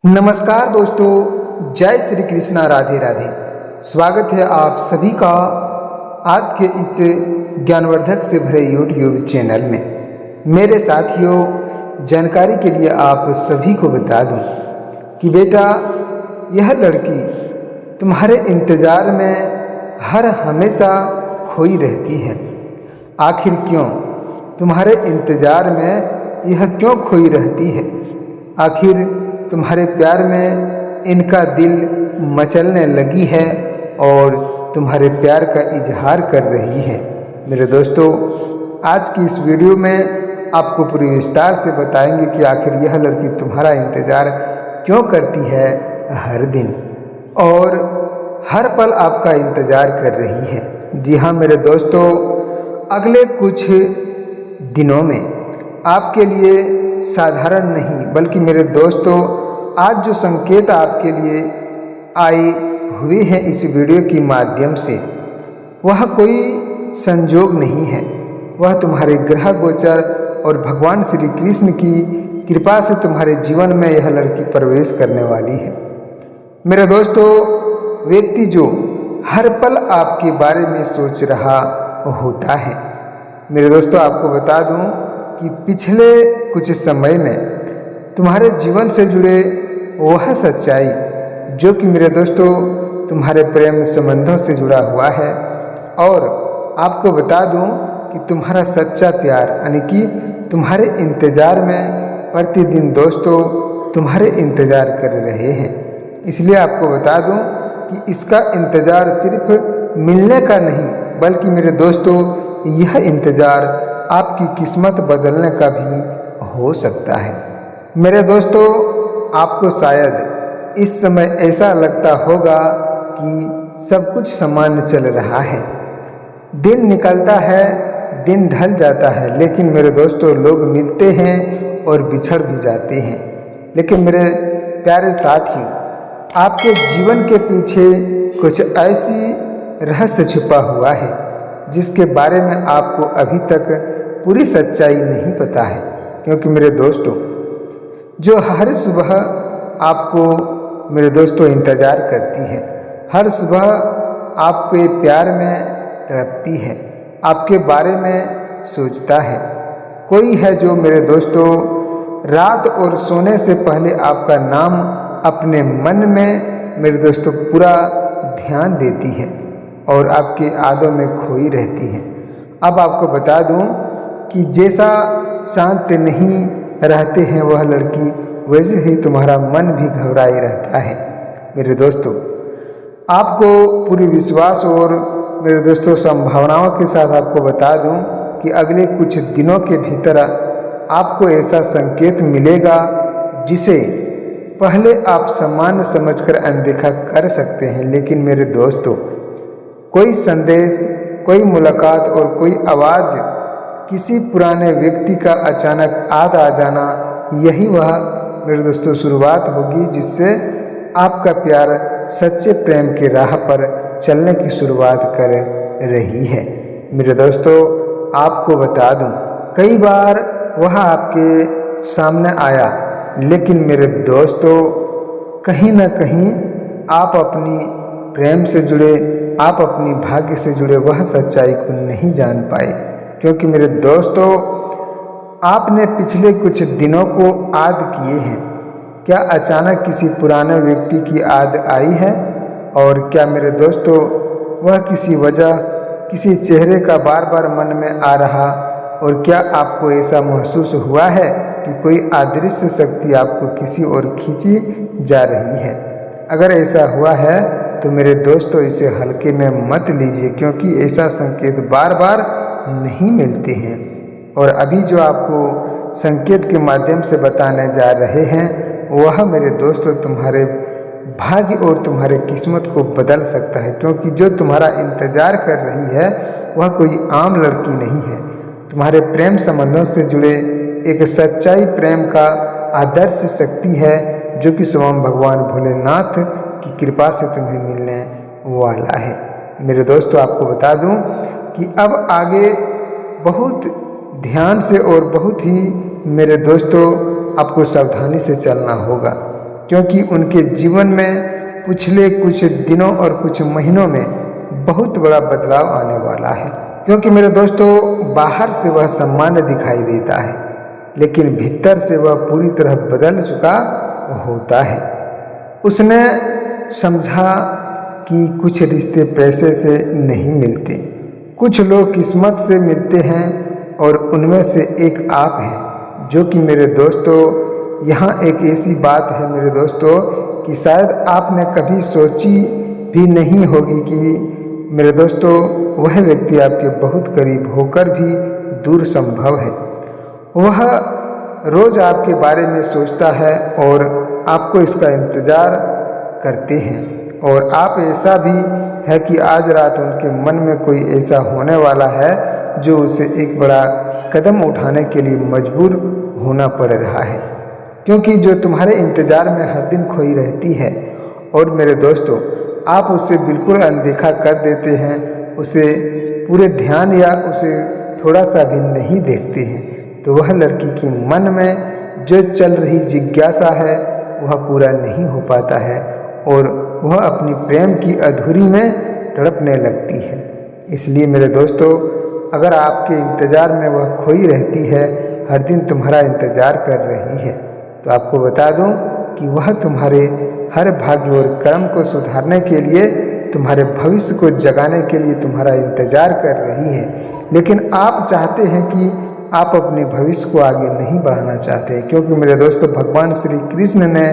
नमस्कार दोस्तों, जय श्री कृष्णा, राधे राधे। स्वागत है आप सभी का आज के इस ज्ञानवर्धक से भरे यूट्यूब चैनल में। मेरे साथियों, जानकारी के लिए आप सभी को बता दूं कि बेटा, यह लड़की तुम्हारे इंतज़ार में हर हमेशा खोई रहती है। आखिर क्यों? तुम्हारे इंतज़ार में यह क्यों खोई रहती है? आखिर तुम्हारे प्यार में इनका दिल मचलने लगी है और तुम्हारे प्यार का इजहार कर रही है। मेरे दोस्तों, आज की इस वीडियो में आपको पूरी विस्तार से बताएंगे कि आखिर यह लड़की तुम्हारा इंतज़ार क्यों करती है हर दिन और हर पल आपका इंतज़ार कर रही है। जी हाँ मेरे दोस्तों, अगले कुछ दिनों में आपके लिए साधारण नहीं बल्कि मेरे दोस्तों, आज जो संकेत आपके लिए आए हुए हैं इस वीडियो के माध्यम से, वह कोई संजोग नहीं है। वह तुम्हारे ग्रह गोचर और भगवान श्री कृष्ण की कृपा से तुम्हारे जीवन में यह लड़की प्रवेश करने वाली है। मेरे दोस्तों, व्यक्ति जो हर पल आपके बारे में सोच रहा होता है। मेरे दोस्तों, आपको बता दूं कि पिछले कुछ समय में तुम्हारे जीवन से जुड़े वह सच्चाई जो कि मेरे दोस्तों तुम्हारे प्रेम संबंधों से जुड़ा हुआ है, और आपको बता दूं कि तुम्हारा सच्चा प्यार यानी कि तुम्हारे इंतज़ार में प्रतिदिन दोस्तों तुम्हारे इंतज़ार कर रहे हैं। इसलिए आपको बता दूं कि इसका इंतज़ार सिर्फ मिलने का नहीं बल्कि मेरे दोस्तों यह इंतज़ार आपकी किस्मत बदलने का भी हो सकता है। मेरे दोस्तों, आपको शायद इस समय ऐसा लगता होगा कि सब कुछ सामान्य चल रहा है, दिन निकलता है, दिन ढल जाता है, लेकिन मेरे दोस्तों लोग मिलते हैं और बिछड़ भी जाते हैं। लेकिन मेरे प्यारे साथियों, आपके जीवन के पीछे कुछ ऐसी रहस्य छुपा हुआ है जिसके बारे में आपको अभी तक पूरी सच्चाई नहीं पता है। क्योंकि मेरे दोस्तों, जो हर सुबह आपको मेरे दोस्तों इंतज़ार करती है, हर सुबह आपके प्यार में तड़पती है, आपके बारे में सोचता है, कोई है जो मेरे दोस्तों रात और सोने से पहले आपका नाम अपने मन में मेरे दोस्तों पूरा ध्यान देती है और आपके यादों में खोई रहती है। अब आपको बता दूं कि जैसा शांत नहीं रहते हैं वह लड़की, वैसे ही तुम्हारा मन भी घबराए रहता है। मेरे दोस्तों, आपको पूरी विश्वास और मेरे दोस्तों संभावनाओं के साथ आपको बता दूं कि अगले कुछ दिनों के भीतर आपको ऐसा संकेत मिलेगा जिसे पहले आप सामान्य समझकर अनदेखा कर सकते हैं। लेकिन मेरे दोस्तों, कोई संदेश, कोई मुलाकात और कोई आवाज़, किसी पुराने व्यक्ति का अचानक आ जाना, यही वह मेरे दोस्तों शुरुआत होगी जिससे आपका प्यार सच्चे प्रेम के राह पर चलने की शुरुआत कर रही है। मेरे दोस्तों, आपको बता दूं, कई बार वह आपके सामने आया, लेकिन मेरे दोस्तों कहीं ना कहीं आप अपनी प्रेम से जुड़े, आप अपनी भाग्य से जुड़े वह सच्चाई को नहीं जान पाए। क्योंकि मेरे दोस्तों, आपने पिछले कुछ दिनों को याद किए हैं। क्या अचानक किसी पुराने व्यक्ति की याद आई है? और क्या मेरे दोस्तों वह किसी वजह, किसी चेहरे का बार बार मन में आ रहा? और क्या आपको ऐसा महसूस हुआ है कि कोई अदृश्य शक्ति आपको किसी ओर खींची जा रही है? अगर ऐसा हुआ है तो मेरे दोस्तों इसे हल्के में मत लीजिए, क्योंकि ऐसा संकेत बार बार नहीं मिलते हैं। और अभी जो आपको संकेत के माध्यम से बताने जा रहे हैं वह मेरे दोस्तों तुम्हारे भाग्य और तुम्हारे किस्मत को बदल सकता है। क्योंकि जो तुम्हारा इंतज़ार कर रही है वह कोई आम लड़की नहीं है, तुम्हारे प्रेम संबंधों से जुड़े एक सच्चाई प्रेम का आदर्श शक्ति है जो कि स्वयं भगवान भोलेनाथ की कृपा से तुम्हें मिलने वाला है। मेरे दोस्तों, आपको बता दूं कि अब आगे बहुत ध्यान से और बहुत ही मेरे दोस्तों आपको सावधानी से चलना होगा। क्योंकि उनके जीवन में पिछले कुछ दिनों और कुछ महीनों में बहुत बड़ा बदलाव आने वाला है। क्योंकि मेरे दोस्तों, बाहर से वह सामान्य दिखाई देता है, लेकिन भीतर से वह पूरी तरह बदल चुका होता है। उसने समझा कि कुछ रिश्ते पैसे से नहीं मिलते, कुछ लोग किस्मत से मिलते हैं, और उनमें से एक आप हैं। जो कि मेरे दोस्तों, यहाँ एक ऐसी बात है मेरे दोस्तों कि शायद आपने कभी सोची भी नहीं होगी कि मेरे दोस्तों, वह व्यक्ति आपके बहुत करीब होकर भी दूर संभव है। वह रोज़ आपके बारे में सोचता है और आपको इसका इंतज़ार करते हैं, और आप ऐसा भी है कि आज रात उनके मन में कोई ऐसा होने वाला है जो उसे एक बड़ा कदम उठाने के लिए मजबूर होना पड़ रहा है, क्योंकि जो तुम्हारे इंतज़ार में हर दिन खोई रहती है। और मेरे दोस्तों, आप उसे बिल्कुल अनदेखा कर देते हैं, उसे पूरे ध्यान या उसे थोड़ा सा भी नहीं देखते हैं, तो वह लड़की के मन में जो चल रही जिज्ञासा है वह पूरा नहीं हो पाता है, और वह अपनी प्रेम की अधूरी में तड़पने लगती है। इसलिए मेरे दोस्तों, अगर आपके इंतज़ार में वह खोई रहती है, हर दिन तुम्हारा इंतज़ार कर रही है, तो आपको बता दूं कि वह तुम्हारे हर भाग्य और कर्म को सुधारने के लिए, तुम्हारे भविष्य को जगाने के लिए तुम्हारा इंतज़ार कर रही है। लेकिन आप चाहते हैं कि आप अपने भविष्य को आगे नहीं बढ़ाना चाहते, क्योंकि मेरे दोस्तों, भगवान श्री कृष्ण ने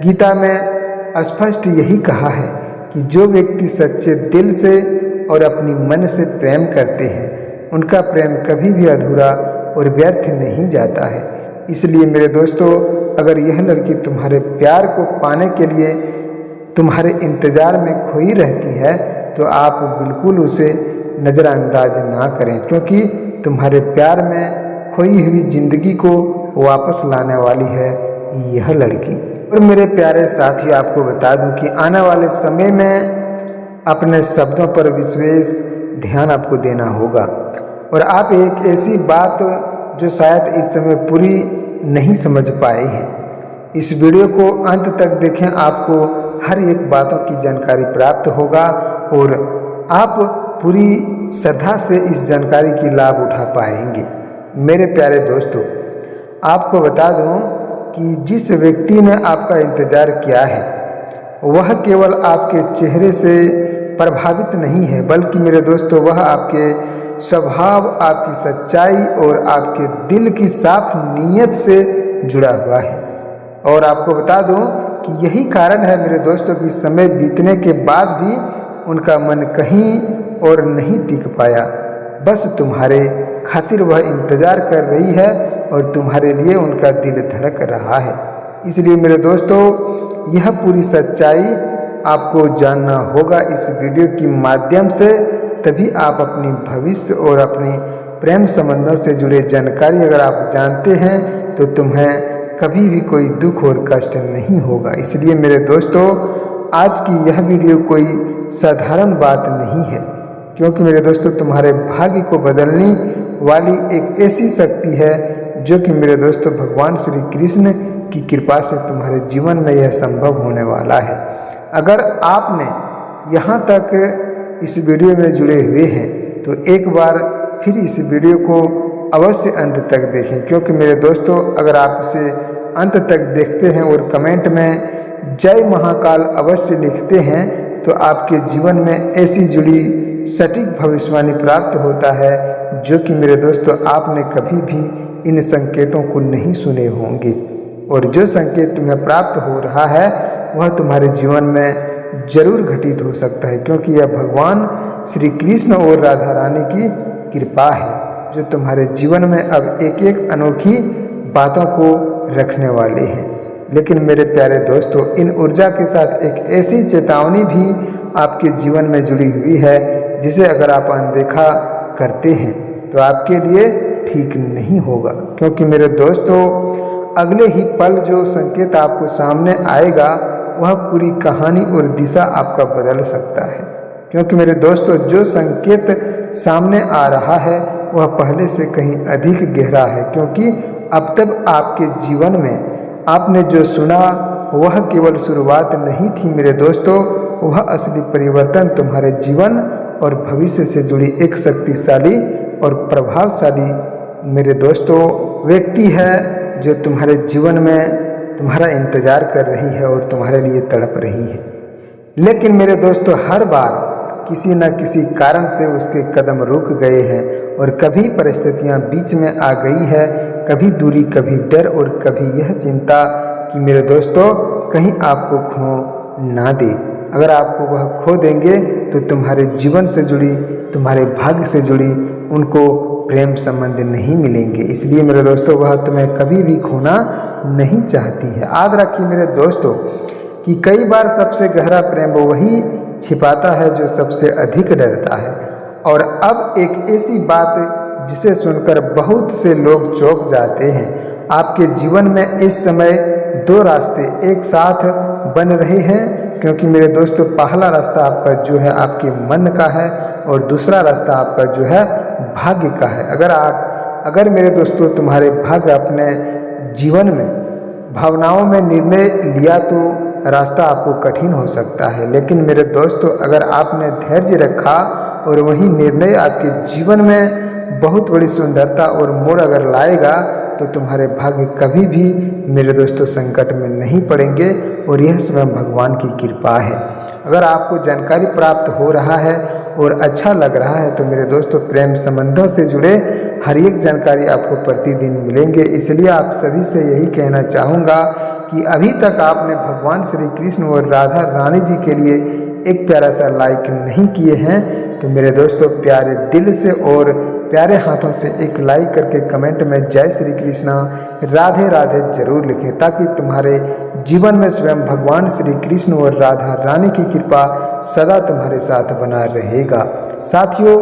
गीता में स्पष्ट यही कहा है कि जो व्यक्ति सच्चे दिल से और अपनी मन से प्रेम करते हैं, उनका प्रेम कभी भी अधूरा और व्यर्थ नहीं जाता है। इसलिए मेरे दोस्तों, अगर यह लड़की तुम्हारे प्यार को पाने के लिए तुम्हारे इंतज़ार में खोई रहती है, तो आप बिल्कुल उसे नज़रअंदाज ना करें, क्योंकि तुम्हारे प्यार में खोई हुई जिंदगी को वापस लाने वाली है यह लड़की। और मेरे प्यारे साथियों, आपको बता दूं कि आने वाले समय में अपने शब्दों पर विशेष ध्यान आपको देना होगा, और आप एक ऐसी बात जो शायद इस समय पूरी नहीं समझ पाए हैं, इस वीडियो को अंत तक देखें। आपको हर एक बातों की जानकारी प्राप्त होगा, और आप पूरी श्रद्धा से इस जानकारी की लाभ उठा पाएंगे। मेरे प्यारे दोस्तों, आपको बता दूं कि जिस व्यक्ति ने आपका इंतज़ार किया है, वह केवल आपके चेहरे से प्रभावित नहीं है, बल्कि मेरे दोस्तों, वह आपके स्वभाव, आपकी सच्चाई और आपके दिल की साफ नीयत से जुड़ा हुआ है। और आपको बता दूं कि यही कारण है मेरे दोस्तों कि समय बीतने के बाद भी उनका मन कहीं और नहीं टिक पाया। बस तुम्हारे खातिर वह इंतज़ार कर रही है, और तुम्हारे लिए उनका दिल धड़क रहा है। इसलिए मेरे दोस्तों, यह पूरी सच्चाई आपको जानना होगा इस वीडियो के माध्यम से, तभी आप अपनी भविष्य और अपनी प्रेम संबंधों से जुड़े जानकारी अगर आप जानते हैं, तो तुम्हें कभी भी कोई दुख और कष्ट नहीं होगा। इसलिए मेरे दोस्तों, आज की यह वीडियो कोई साधारण बात नहीं है, क्योंकि मेरे दोस्तों, तुम्हारे भाग्य को बदलने वाली एक ऐसी शक्ति है जो कि मेरे दोस्तों, भगवान श्री कृष्ण की कृपा से तुम्हारे जीवन में यह संभव होने वाला है। अगर आपने यहाँ तक इस वीडियो में जुड़े हुए हैं, तो एक बार फिर इस वीडियो को अवश्य अंत तक देखें, क्योंकि मेरे दोस्तों, अगर आप इसे अंत तक देखते हैं और कमेंट में जय महाकाल अवश्य लिखते हैं, तो आपके जीवन में ऐसी जुड़ी सटीक भविष्यवाणी प्राप्त होता है जो कि मेरे दोस्तों, आपने कभी भी इन संकेतों को नहीं सुने होंगे। और जो संकेत तुम्हें प्राप्त हो रहा है, वह तुम्हारे जीवन में जरूर घटित हो सकता है, क्योंकि यह भगवान श्री कृष्ण और राधा रानी की कृपा है, जो तुम्हारे जीवन में अब एक एक अनोखी बातों को रखने वाले हैं। लेकिन मेरे प्यारे दोस्तों, इन ऊर्जा के साथ एक ऐसी चेतावनी भी आपके जीवन में जुड़ी हुई है, जिसे अगर आप अनदेखा करते हैं तो आपके लिए ठीक नहीं होगा। क्योंकि मेरे दोस्तों, अगले ही पल जो संकेत आपको सामने आएगा, वह पूरी कहानी और दिशा आपका बदल सकता है। क्योंकि मेरे दोस्तों, जो संकेत सामने आ रहा है वह पहले से कहीं अधिक गहरा है, क्योंकि अब तक आपके जीवन में आपने जो सुना वह केवल शुरुआत नहीं थी मेरे दोस्तों, वह असली परिवर्तन तुम्हारे जीवन और भविष्य से जुड़ी एक शक्तिशाली और प्रभावशाली मेरे दोस्तों व्यक्ति है, जो तुम्हारे जीवन में तुम्हारा इंतज़ार कर रही है और तुम्हारे लिए तड़प रही है। लेकिन मेरे दोस्तों, हर बार किसी न किसी कारण से उसके कदम रुक गए हैं और कभी परिस्थितियां बीच में आ गई है, कभी दूरी, कभी डर और कभी यह चिंता कि मेरे दोस्तों कहीं आपको खो ना दे। अगर आपको वह खो देंगे तो तुम्हारे जीवन से जुड़ी, तुम्हारे भाग्य से जुड़ी उनको प्रेम संबंध नहीं मिलेंगे। इसलिए मेरे दोस्तों, वह तुम्हें कभी भी खोना नहीं चाहती है। याद रखिए मेरे दोस्तों कि कई बार सबसे गहरा प्रेम वही छिपाता है जो सबसे अधिक डरता है। और अब एक ऐसी बात जिसे सुनकर बहुत से लोग चौंक जाते हैं। आपके जीवन में इस समय दो रास्ते एक साथ बन रहे हैं, क्योंकि मेरे दोस्तों पहला रास्ता आपका जो है आपके मन का है और दूसरा रास्ता आपका जो है भाग्य का है। अगर मेरे दोस्तों तुम्हारे भाग्य अपने जीवन में भावनाओं में निर्णय लिया तो रास्ता आपको कठिन हो सकता है, लेकिन मेरे दोस्तों अगर आपने धैर्य रखा और वही निर्णय आपके जीवन में बहुत बड़ी सुंदरता और मोड़ अगर लाएगा तो तुम्हारे भाग्य कभी भी मेरे दोस्तों संकट में नहीं पड़ेंगे। और यह स्वयं भगवान की कृपा है। अगर आपको जानकारी प्राप्त हो रहा है और अच्छा लग रहा है तो मेरे दोस्तों प्रेम संबंधों से जुड़े हर एक जानकारी आपको प्रतिदिन मिलेंगे। इसलिए आप सभी से यही कहना चाहूँगा कि अभी तक आपने भगवान श्री कृष्ण और राधा रानी जी के लिए एक प्यारा सा लाइक नहीं किए हैं तो मेरे दोस्तों प्यारे दिल से और प्यारे हाथों से एक लाइक करके कमेंट में जय श्री कृष्णा राधे राधे जरूर लिखें, ताकि तुम्हारे जीवन में स्वयं भगवान श्री कृष्ण और राधा रानी की कृपा सदा तुम्हारे साथ बना रहेगा। साथियों,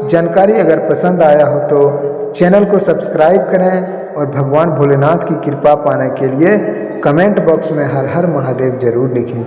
जानकारी अगर पसंद आया हो तो चैनल को सब्सक्राइब करें और भगवान भोलेनाथ की कृपा पाने के लिए कमेंट बॉक्स में हर हर महादेव जरूर लिखें।